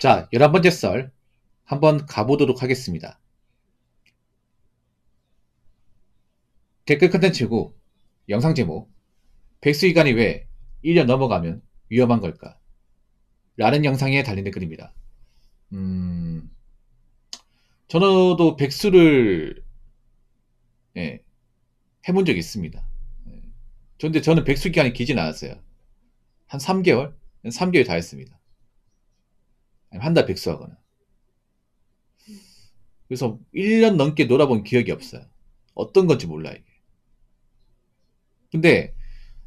자, 11번째 썰 한번 가보도록 하겠습니다. 댓글 컨텐츠고 영상 제목 백수기간이 왜 1년 넘어가면 위험한 걸까? 라는 영상에 달린 댓글입니다. 저도 백수를 해본 적이 있습니다. 근데 저는 백수기간이 길진 않았어요. 한 3개월? 3개월 다 했습니다. 한 달 백수하거나. 그래서 1년 넘게 놀아본 기억이 없어요. 어떤 건지 몰라 이게. 근데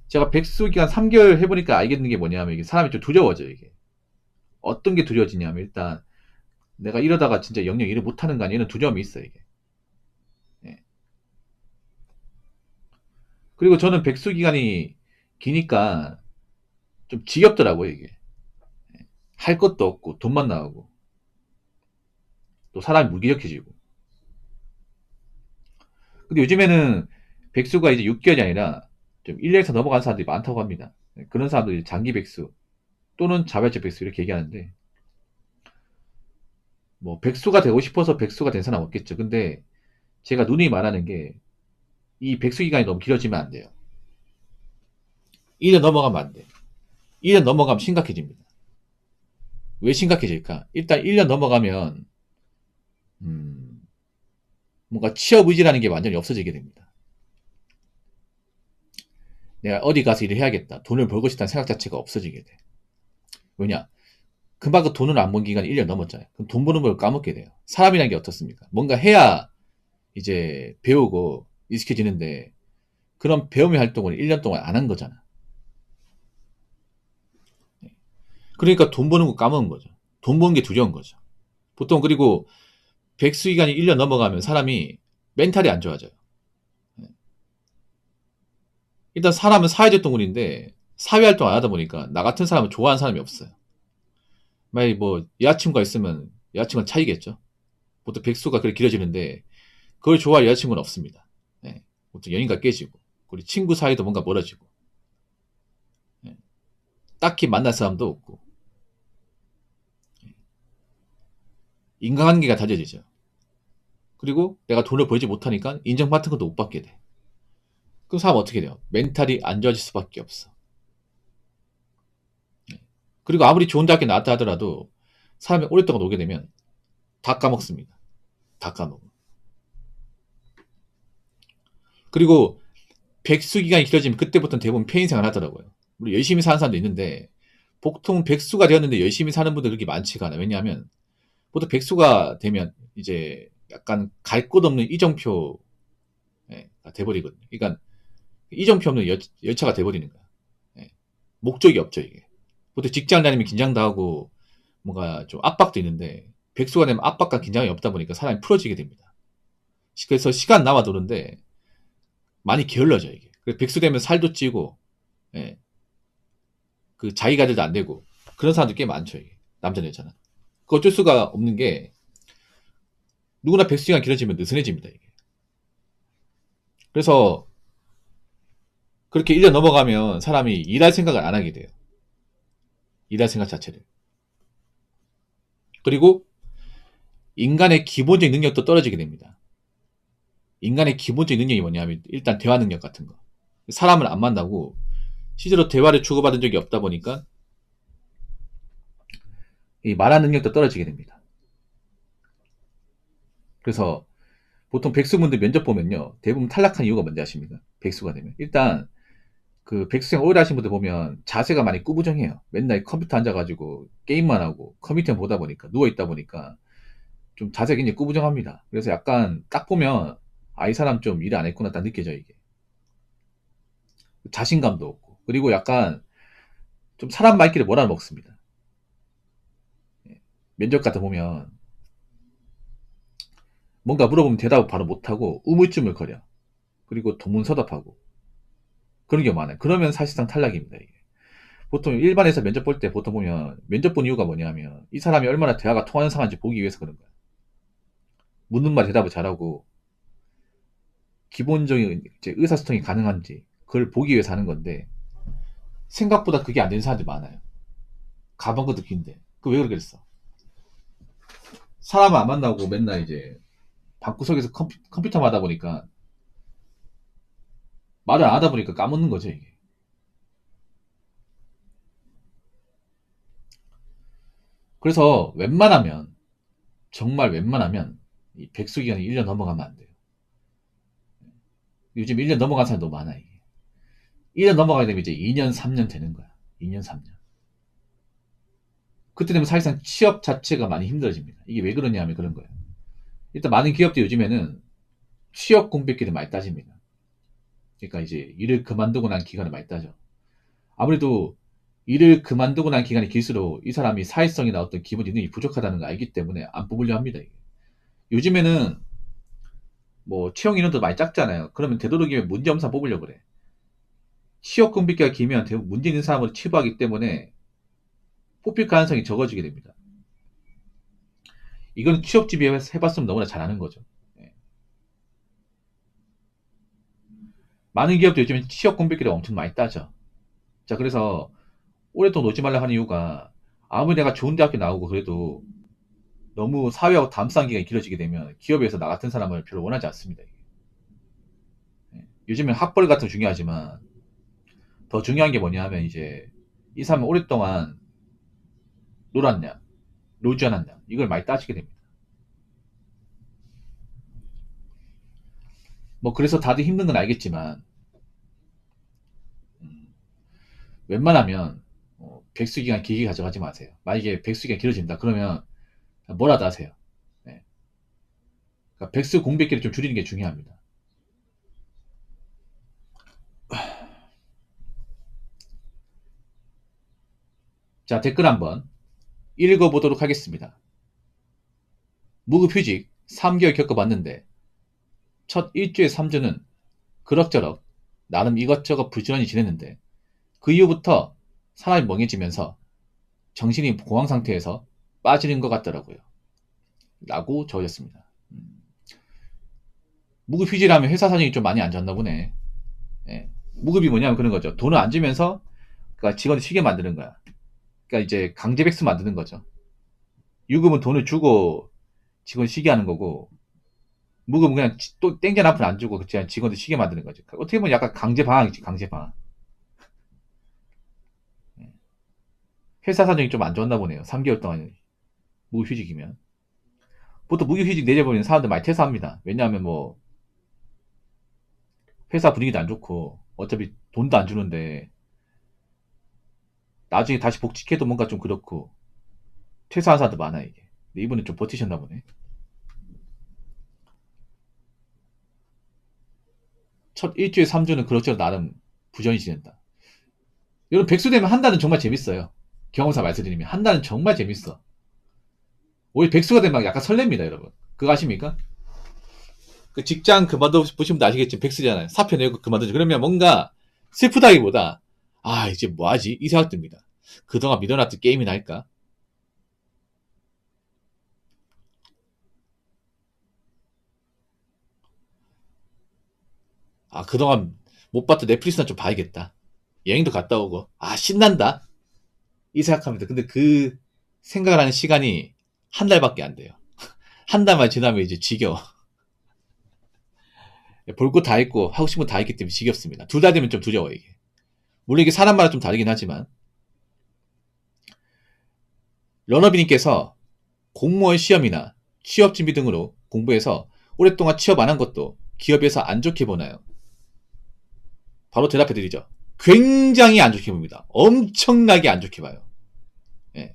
제가 백수 기간 3개월 해보니까 알겠는 게 뭐냐면 이게 사람이 좀 두려워져요 이게. 어떤 게 두려워지냐면 일단 내가 이러다가 진짜 영영 일을 못하는 거 아니야 이런 두려움이 있어요 이게. 예. 그리고 저는 백수 기간이 기니까 좀 지겹더라고요 이게. 할 것도 없고 돈만 나오고 또 사람이 무기력해지고. 근데 요즘에는 백수가 이제 6개월이 아니라 좀 1년에서 넘어가는 사람들이 많다고 합니다. 그런 사람들이 장기 백수 또는 자발적 백수 이렇게 얘기하는데 뭐 백수가 되고 싶어서 백수가 된 사람 없겠죠. 근데 제가 누누이 말하는 게 이 백수 기간이 너무 길어지면 안 돼요. 1년 넘어가면 안 돼. 1년 넘어가면 심각해집니다. 왜 심각해질까? 일단 1년 넘어가면 뭔가 취업 의지라는 게 완전히 없어지게 됩니다. 내가 어디 가서 일을 해야겠다. 돈을 벌고 싶다는 생각 자체가 없어지게 돼. 왜냐? 그만큼 돈을 안 번 기간이 1년 넘었잖아요. 그럼 돈 버는 걸 까먹게 돼요. 사람이라는 게 어떻습니까? 뭔가 해야 이제 배우고 익숙해지는데 그런 배움의 활동을 1년 동안 안 한 거잖아. 그러니까 돈 버는 거 까먹은 거죠. 돈 버는 게 두려운 거죠. 보통 그리고 백수 기간이 1년 넘어가면 사람이 멘탈이 안 좋아져요. 일단 사람은 사회적 동물인데 사회활동 안 하다 보니까 나 같은 사람은 좋아하는 사람이 없어요. 만약에 뭐 여자친구가 있으면 여자친구는 차이겠죠. 보통 백수가 그렇게 길어지는데 그걸 좋아할 여자친구는 없습니다. 네. 보통 연인과 깨지고 우리 친구 사이도 뭔가 멀어지고 네. 딱히 만날 사람도 없고 인간관계가 다져지죠. 그리고 내가 돈을 벌지 못하니까 인정받는 것도 못 받게 돼. 그럼 사람 어떻게 돼요? 멘탈이 안 좋아질 수밖에 없어. 그리고 아무리 좋은 대학교 나왔다 하더라도 사람이 오랫동안 오게 되면 다 까먹습니다. 다 까먹어. 그리고 백수 기간이 길어지면 그때부터는 대부분 폐인생활 하더라고요. 물론 열심히 사는 사람도 있는데 보통 백수가 되었는데 열심히 사는 분들 그렇게 많지가 않아요. 왜냐하면 보통 백수가 되면 이제 약간 갈 곳 없는 이정표가 돼버리거든요. 그러니까 이정표 없는 열차가 돼버리는 거야. 예. 목적이 없죠 이게. 보통 직장 다니면 긴장도 하고 뭔가 좀 압박도 있는데 백수가 되면 압박과 긴장이 없다 보니까 사람이 풀어지게 됩니다. 그래서 시간 남아 도는데 많이 게을러져 이게. 그래서 백수 되면 살도 찌고 예. 그 자기 관리도 안 되고 그런 사람들 꽤 많죠 이게. 남자는 여자는. 그 어쩔 수가 없는 게 누구나 백수 기간 길어지면 느슨해집니다 이게. 그래서 그렇게 1년 넘어가면 사람이 일할 생각을 안 하게 돼요. 일할 생각 자체를. 그리고 인간의 기본적인 능력도 떨어지게 됩니다. 인간의 기본적인 능력이 뭐냐면 일단 대화 능력 같은 거. 사람을 안 만나고 실제로 대화를 주고받은 적이 없다 보니까 이 말하는 능력도 떨어지게 됩니다. 그래서 보통 백수분들 면접 보면요. 대부분 탈락한 이유가 뭔지 아십니까? 백수가 되면. 일단 그 백수생 오래 하신 분들 보면 자세가 많이 꾸부정해요. 맨날 컴퓨터 앉아가지고 게임만 하고 컴퓨터 보다 보니까 누워있다 보니까 좀 자세가 굉장히 꾸부정합니다. 그래서 약간 딱 보면 아, 이 사람 좀 일 안 했구나 딱 느껴져 이게. 자신감도 없고 그리고 약간 좀 사람 말귀를 몰아먹습니다. 면접 같아 보면 뭔가 물어보면 대답을 바로 못하고 우물쭈물거려. 그리고 동문서답하고 그런 게 많아요. 그러면 사실상 탈락입니다. 이게. 보통 일반에서 면접 볼 때 보통 보면 면접 본 이유가 뭐냐면 이 사람이 얼마나 대화가 통하는 상황인지 보기 위해서 그런 거예요. 묻는 말 대답을 잘하고 기본적인 이제 의사소통이 가능한지 그걸 보기 위해서 하는 건데 생각보다 그게 안 되는 사람들이 많아요. 가본 것도 긴데 그 왜 그러겠어? 사람을 안 만나고 맨날 이제 방구석에서 컴퓨터만 하다 보니까 말을 안 하다 보니까 까먹는 거죠, 이게. 그래서 웬만하면, 정말 웬만하면 이 백수 기간이 1년 넘어가면 안 돼요. 요즘 1년 넘어간 사람 너무 많아, 이게. 1년 넘어가게 되면 이제 2년, 3년 되는 거야. 2년, 3년. 그때 되면 사실상 취업 자체가 많이 힘들어집니다. 이게 왜 그러냐 하면 그런 거예요. 일단 많은 기업들 요즘에는 취업 공백기를 많이 따집니다. 그러니까 이제 일을 그만두고 난 기간을 많이 따져. 아무래도 일을 그만두고 난 기간이 길수록 이 사람이 사회성이나 어떤 기본 능력이 부족하다는 걸 알기 때문에 안 뽑으려 합니다. 이게. 요즘에는 뭐 채용 인원도 많이 작잖아요. 그러면 되도록이면 문제 없는 사람 뽑으려고 그래. 취업 공백기가 길면 대부분 문제 있는 사람을 취급하기 때문에 뽑힐 가능성이 적어지게 됩니다. 이건 취업지 비해서 해봤으면 너무나 잘하는 거죠. 예. 많은 기업도 요즘 취업 공백기를 엄청 많이 따져. 자, 그래서 오랫동안 놀지 말라 하는 이유가 아무리 내가 좋은 대학교 나오고 그래도 너무 사회하고 담싸는 기간이 길어지게 되면 기업에서 나 같은 사람을 별로 원하지 않습니다. 예. 요즘엔 학벌 같은 거 중요하지만 더 중요한 게 뭐냐 하면 이제 이 사람은 오랫동안 놀았냐, 놀지 않았냐 이걸 많이 따지게 됩니다. 뭐 그래서 다들 힘든 건 알겠지만 음, 웬만하면 백수 기간 길게 가져가지 마세요. 만약에 백수 기간 길어진다 그러면 뭐라도 하세요. 네. 그러니까 백수 공백기를 좀 줄이는 게 중요합니다. 자, 댓글 한번 읽어보도록 하겠습니다. 무급휴직 3개월 겪어봤는데 첫 일주에 3주는 그럭저럭 나름 이것저것 부지런히 지냈는데 그 이후부터 사람이 멍해지면서 정신이 공황 상태에서 빠지는 것 같더라고요. 라고 적으셨습니다. 무급휴직이라면 회사 사정이 좀 많이 안 좋았나 보네. 예. 무급이 뭐냐면 그런 거죠. 돈을 안 주면서 그러니까 직원을 쉬게 만드는 거야. 그러니까 이제 강제 백수 만드는 거죠. 유급은 돈을 주고 직원 쉬게 하는 거고 무급은 그냥 또 땡전 앞을 안 주고 그냥 직원들 쉬게 만드는 거죠. 어떻게 보면 약간 강제 방황이지, 강제 방황. 예. 회사 사정이 좀 안 좋았나 보네요. 3개월 동안 무급휴직이면. 보통 무급휴직 내려버리는 사람들 많이 퇴사합니다. 왜냐하면 뭐 회사 분위기도 안 좋고 어차피 돈도 안 주는데 나중에 다시 복직해도 뭔가 좀 그렇고 퇴사한 사람도 많아 이게. 근데 이분은 좀 버티셨나 보네. 첫 일주일 3주는 그럭저럭 나름 부전히 지낸다. 여러분 백수 되면 한 달은 정말 재밌어요. 경험사 말씀드리면 한 달은 정말 재밌어. 오히려 백수가 되면 약간 설렙니다, 여러분. 그거 아십니까? 그 직장 그만둬 보시면 아시겠지만 백수잖아요. 사표 내고 그만두죠. 그러면 뭔가 슬프다기보다 아 이제 뭐하지? 이 생각 듭니다. 그동안 밀어놨던 게임이나 할까? 아 그동안 못 봤던 넷플릭스나 좀 봐야겠다. 여행도 갔다 오고 아 신난다. 이 생각합니다. 근데 그 생각을 하는 시간이 한 달밖에 안 돼요. 한 달만 지나면 이제 지겨워. 볼 거 다 했고 하고 싶은 거 다 했기 때문에 지겹습니다. 2달 되면 좀 두려워 이게. 물론 이게 사람마다 좀 다르긴 하지만 러너비님께서 공무원 시험이나 취업 준비 등으로 공부해서 오랫동안 취업 안 한 것도 기업에서 안 좋게 보나요? 바로 대답해 드리죠. 굉장히 안 좋게 봅니다. 엄청나게 안 좋게 봐요. 예.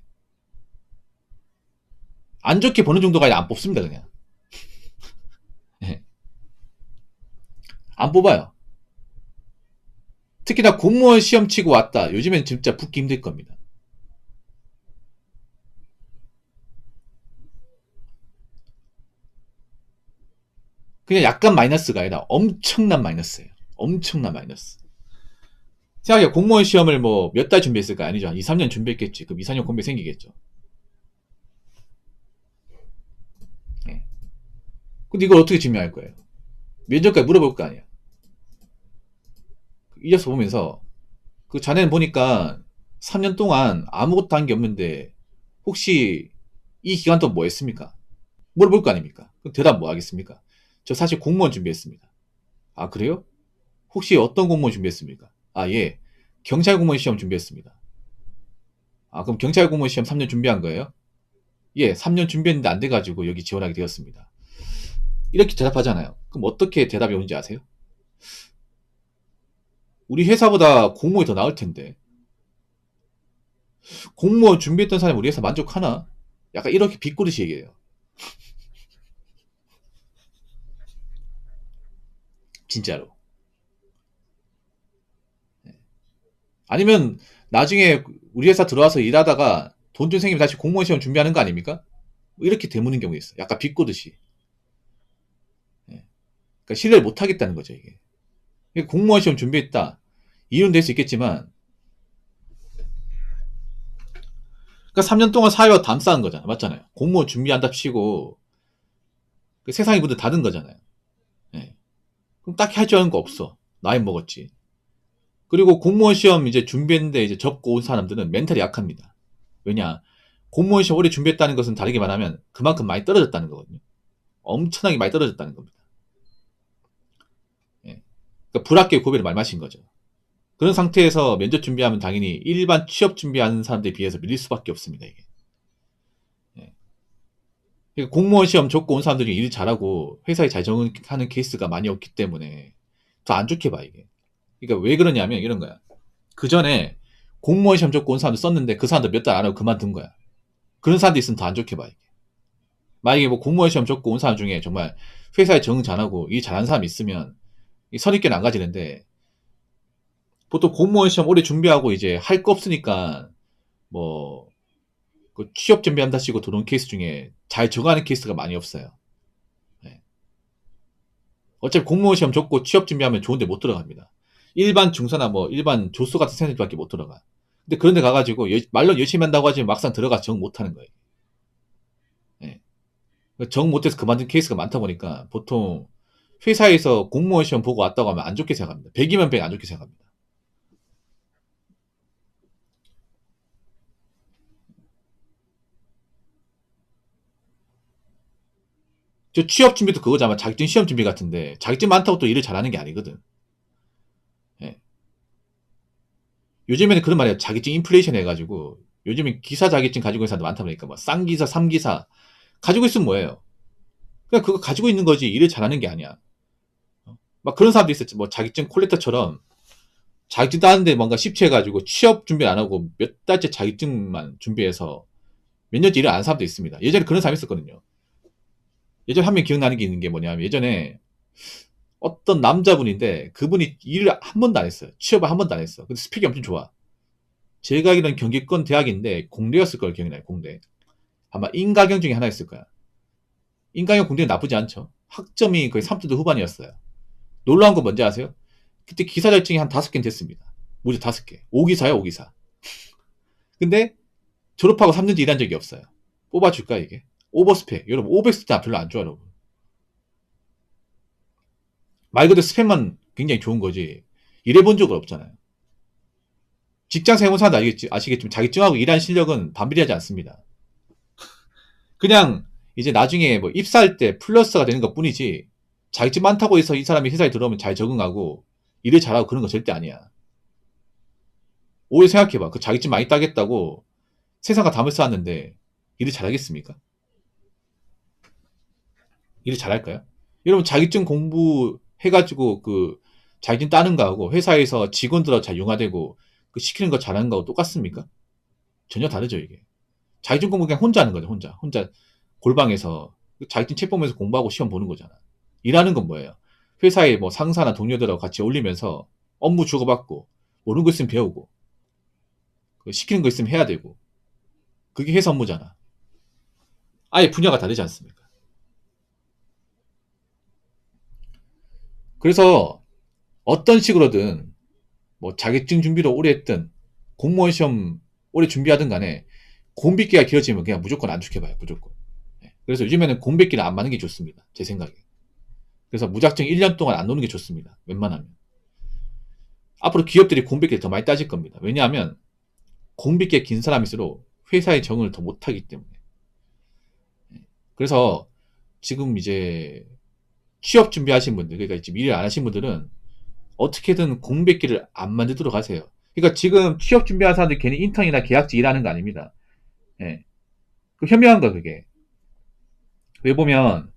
안 좋게 보는 정도가 아니라 안 뽑습니다, 그냥. 예. 안 뽑아요. 특히나 공무원 시험 치고 왔다. 요즘엔 진짜 붙기 힘들 겁니다. 그냥 약간 마이너스가 아니라 엄청난 마이너스예요. 엄청난 마이너스. 생각해 공무원 시험을 뭐 몇 달 준비했을까? 아니죠. 2, 3년 준비했겠지. 그럼 2, 4년 공백 생기겠죠. 예. 근데 이걸 어떻게 증명할 거예요? 면접까지 물어볼 거 아니야. 이어서 보면서 그 자네는 보니까 3년 동안 아무것도 한 게 없는데 혹시 이 기간 동안 뭐 했습니까? 물어볼 거 아닙니까? 그럼 대답 뭐 하겠습니까? 저 사실 공무원 준비했습니다. 아, 그래요? 혹시 어떤 공무원 준비했습니까? 아, 예. 경찰 공무원 시험 준비했습니다. 아, 그럼 경찰 공무원 시험 3년 준비한 거예요? 예, 3년 준비했는데 안 돼가지고 여기 지원하게 되었습니다. 이렇게 대답하잖아요. 그럼 어떻게 대답이 오는지 아세요? 우리 회사보다 공무원이 더 나을 텐데. 공무원 준비했던 사람이 우리 회사 만족하나? 약간 이렇게 비꼬듯이 얘기해요. 진짜로. 아니면 나중에 우리 회사 들어와서 일하다가 돈 좀 생기면 다시 공무원 시험 준비하는 거 아닙니까? 뭐 이렇게 되묻는 경우가 있어. 약간 비꼬듯이. 예. 그러니까 신뢰를 못 하겠다는 거죠, 이게. 공무원 시험 준비했다. 이유는 될 수 있겠지만, 그러니까 3년 동안 사회와 담쌓은 거잖아. 맞잖아요. 공무원 준비한다 치고, 그 세상의 문을 닫은 거잖아요. 예. 그럼 딱히 할 줄 아는 거 없어. 나이 먹었지. 그리고 공무원 시험 이제 준비했는데 이제 접고 온 사람들은 멘탈이 약합니다. 왜냐? 공무원 시험 오래 준비했다는 것은 다르게 말하면 그만큼 많이 떨어졌다는 거거든요. 엄청나게 많이 떨어졌다는 겁니다. 예. 그러니까 불합격 고비를 말마신 거죠. 그런 상태에서 면접 준비하면 당연히 일반 취업 준비하는 사람들에 비해서 밀릴 수밖에 없습니다, 이게. 예. 그러니까 공무원 시험 접고 온 사람들이 일 잘하고 회사에 잘 적응하는 케이스가 많이 없기 때문에 더 안 좋게 봐, 이게. 그러니까 왜 그러냐면 이런 거야. 그 전에 공무원 시험 접고 온 사람들 썼는데 그 사람들 몇 달 안 하고 그만둔 거야. 그런 사람들 있으면 더 안 좋게 봐, 이게. 만약에 뭐 공무원 시험 접고 온 사람 중에 정말 회사에 적응 잘하고 일 잘하는 사람이 있으면 선입견 안 가지는데, 보통 공무원 시험 오래 준비하고 이제 할 거 없으니까 뭐 그 취업 준비한다 치고 들어온 케이스 중에 잘 적응하는 케이스가 많이 없어요. 네. 어차피 공무원 시험 접고 취업 준비하면 좋은데 못 들어갑니다. 일반 중사나 뭐 일반 조수 같은 sender밖에 못 들어가. 근데 그런데 가가지고 말로 열심히 한다고 하지만 막상 들어가서 적응 못하는 거예요. 네. 적응 못해서 그만둔 케이스가 많다 보니까 보통 회사에서 공무원 시험 보고 왔다고 하면 안 좋게 생각합니다. 100이면 100 안 좋게 생각합니다. 저 취업 준비도 그거잖아. 자격증 시험 준비 같은데 자격증 많다고 또 일을 잘하는 게 아니거든. 예. 요즘에는 그런 말이에요. 자격증 인플레이션 해가지고 요즘에 기사 자격증 가지고 있는 사람도 많다 보니까 뭐 쌍기사, 삼기사 가지고 있으면 뭐예요? 그냥 그거 가지고 있는 거지 일을 잘하는 게 아니야. 막 그런 사람도 있었지. 뭐 자격증 콜렉터처럼 자격증 따는데 뭔가 십취해가지고 취업 준비 안 하고 몇 달째 자격증만 준비해서 몇 년째 일을 안 하는 사람도 있습니다. 예전에 그런 사람이 있었거든요. 예전에 한 명 기억나는 게 있는 게 뭐냐면 예전에 어떤 남자분인데 그분이 일을 한 번도 안 했어요. 취업을 한 번도 안 했어. 근데 스펙이 엄청 좋아. 제가 알기로는 경기권 대학인데 공대였을 걸 기억이 나요. 공대. 아마 인가경 중에 하나였을 거야. 인가경 공대는 나쁘지 않죠. 학점이 거의 3점대 후반이었어요. 놀라운 건 뭔지 아세요? 그때 기사 자격증이 한 5개는 됐습니다. 무려 5개. 5기사요, 5기사. 근데 졸업하고 3년째 일한 적이 없어요. 뽑아줄까 이게? 오버스펙. 여러분 500스펙 별로 안 좋아 여러분. 말 그대로 스펙만 굉장히 좋은 거지 일해본 적은 없잖아요. 직장생 해본 사람도 아시겠지만 자격증하고 일한 실력은 반비례하지 않습니다. 그냥 이제 나중에 뭐 입사할 때 플러스가 되는 것 뿐이지 자격증 많다고 해서 이 사람이 회사에 들어오면 잘 적응하고 일을 잘하고 그런 거 절대 아니야. 오히려 생각해봐. 그 자격증 많이 따겠다고 세상과 담을 쌓았는데 일을 잘하겠습니까? 일을 잘할까요? 여러분 자격증 공부해가지고 그 자격증 따는 거하고 회사에서 직원들하고 잘 융화되고 그 시키는 거 잘하는 거하고 똑같습니까? 전혀 다르죠 이게. 자격증 공부 그냥 혼자 하는 거죠. 혼자 골방에서 자격증 책 보면서 공부하고 시험 보는 거잖아. 일하는 건 뭐예요? 회사에 뭐 상사나 동료들하고 같이 어울리면서 업무 주고받고 모르는 거 있으면 배우고 그 시키는 거 있으면 해야 되고 그게 회사 업무잖아. 아예 분야가 다르지 않습니까? 그래서 어떤 식으로든 뭐 자격증 준비를 오래 했든 공무원 시험 오래 준비하든 간에 공백기가 길어지면 그냥 무조건 안 좋게 봐요. 무조건. 네. 그래서 요즘에는 공백기를 안 맞는 게 좋습니다. 제 생각에. 그래서 무작정 1년 동안 안 노는 게 좋습니다. 웬만하면. 앞으로 기업들이 공백기를 더 많이 따질 겁니다. 왜냐하면 공백기가 긴 사람일수록 회사의 적응을 더 못하기 때문에. 그래서 지금 이제 취업 준비하신 분들, 그러니까 지금 일을 안 하신 분들은 어떻게든 공백기를 안 만들도록 하세요. 그러니까 지금 취업 준비하는 사람들 괜히 인턴이나 계약직 일하는 거 아닙니다. 예. 그 현명한 거 그게. 왜 보면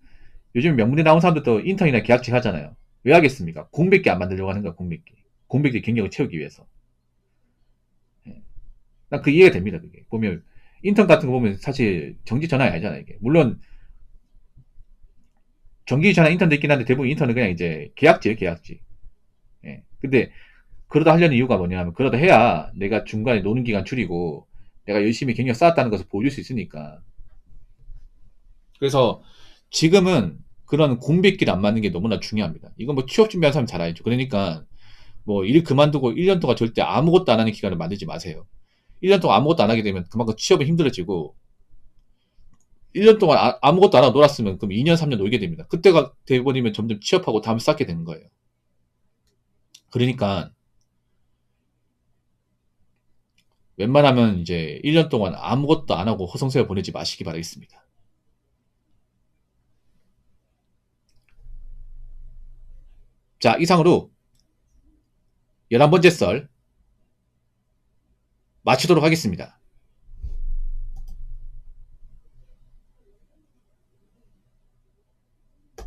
요즘 명문대 나온 사람들도 인턴이나 계약직 하잖아요. 왜 하겠습니까? 공백기 안 만들려고 하는 거야, 공백기. 공백기 경력을 채우기 위해서. 예. 난 그 이해가 됩니다, 그게. 보면 인턴 같은 거 보면 사실 정직 전환이 아니잖아요, 이게. 물론 정기 전환 인턴도 있긴 한데 대부분 인턴은 그냥 이제 계약직이에요, 계약직. 예. 근데 그러다 하려는 이유가 뭐냐면 그러다 해야 내가 중간에 노는 기간 줄이고 내가 열심히 경력 쌓았다는 것을 보여줄 수 있으니까. 그래서 지금은 그런 공백기를 안 맞는 게 너무나 중요합니다. 이건 뭐 취업 준비하는 사람 잘 알죠. 그러니까 뭐 일 그만두고 1년 동안 절대 아무것도 안 하는 기간을 만들지 마세요. 1년 동안 아무것도 안 하게 되면 그만큼 취업이 힘들어지고 1년 동안 아무것도 안 하고 놀았으면 그럼 2년, 3년 놀게 됩니다. 그때가 돼버리면 점점 취업하고 다음 쌓게 되는 거예요. 그러니까 웬만하면 이제 1년 동안 아무것도 안 하고 허송세월 보내지 마시기 바라겠습니다. 자, 이상으로 11번째 썰 마치도록 하겠습니다.